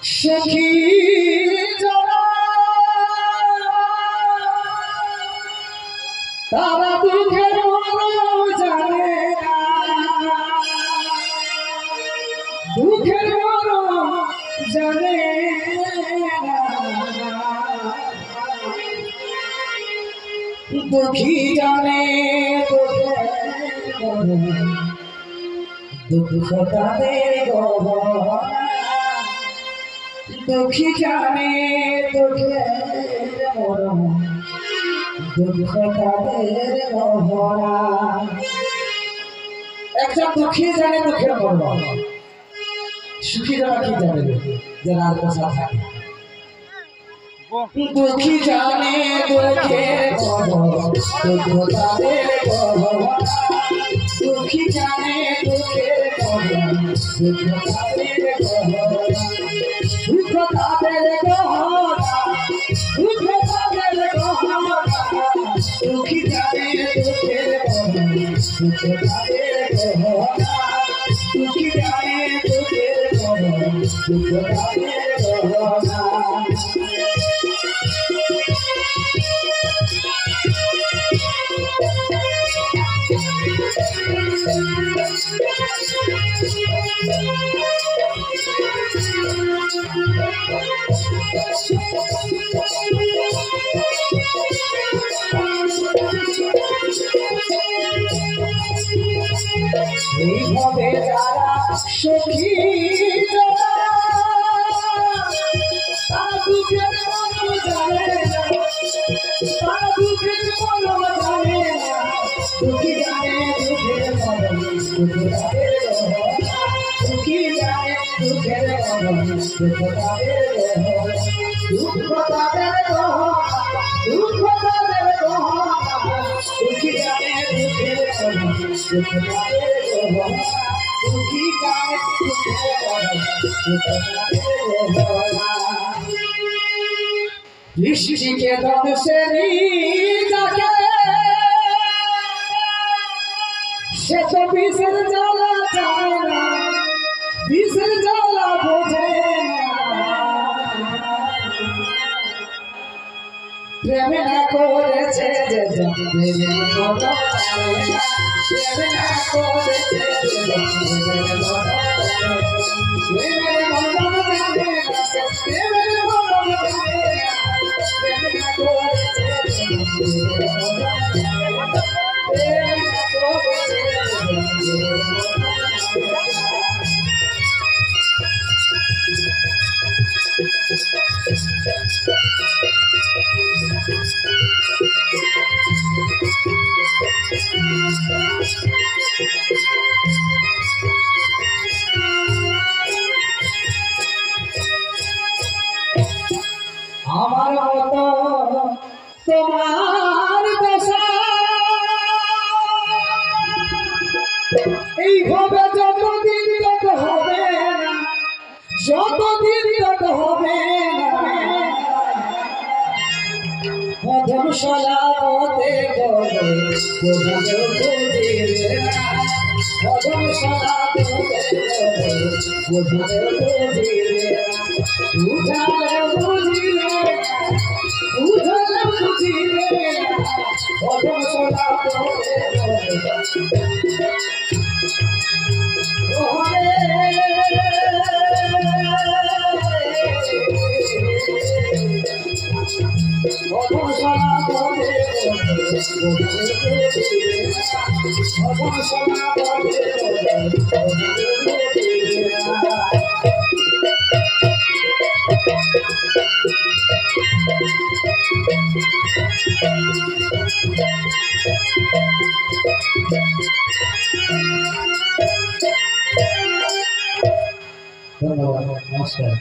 সখী তারা দুঃখের মরম জানে না, দুঃখের মরম জানে না। দুঃখী জানে দুঃখ তাদের গহনা, দুঃখী জানে দুঃখের মরম দুঃখ তাদের গহনা। একজন দুঃখী জানে দুঃখের মরম, সুখী যারা কি জানে যারা আর কথা থাকে। দুঃখী জানে দুঃখের মরম দুঃখ তাদের গহনা, দুঃখী জানে দুঃখের মরম দুঃখ তাদের গহনা, দুঃখ তাদের গহনা, দুঃখ তাদের গহনা। দুঃখী জানে দুঃখের মরম দুঃখ তাদের গহনা, দুঃখী জানে দুঃখের মরম দুঃখ তাদের গহনা। এইভাবে যারা সখী তারা দুঃখের মরম জানে না, তারা দুঃখের মরম জানে না। দুঃখী জানে দুঃখের মরম দুঃখ তাদের গহনা, দুঃখী জানে দুঃখের মরম দুঃখ তাদের গহনা, দুঃখ তাদের গহনা, দুঃখ তাদের গহনা। দুঃখী জানে দুঃখের মরম দুঃখ তাদের গহনা, দুঃখী জানে দুঃখের মরম দুঃখ তাদের গহনা। বৃষ্টিকে ধ্বংসেরই ডাকে সে তো বিষের জ্বালা জানে না, বিষের জ্বালা বোঝে না। প্রেমে না করেছে যে প্রেমের মরম জানে না, প্রেমে না করেছে যে প্রেমের মরম জানে না, প্রেমের মরম জানে না, প্রেমের মরম জানে না। প্রেমে না করেছে যে প্রেমের মরম জানে না, প্রেমে না করেছে যে প্রেমের মরম জানে না। আমার মতো তোমার দশা এইভাবে যতদিন তত হবে না, যতদিন তত হবে না। মধুশালা পথে বলে বোঝালেও বুঝিবে না, মধুশালা পথে বলে বোঝালেও বুঝিবে না। বুঝালেও বুঝিবে না, বুঝালেও বুঝিবে না। মধুশালা পথে ধন্যবাদ, নমস্কার।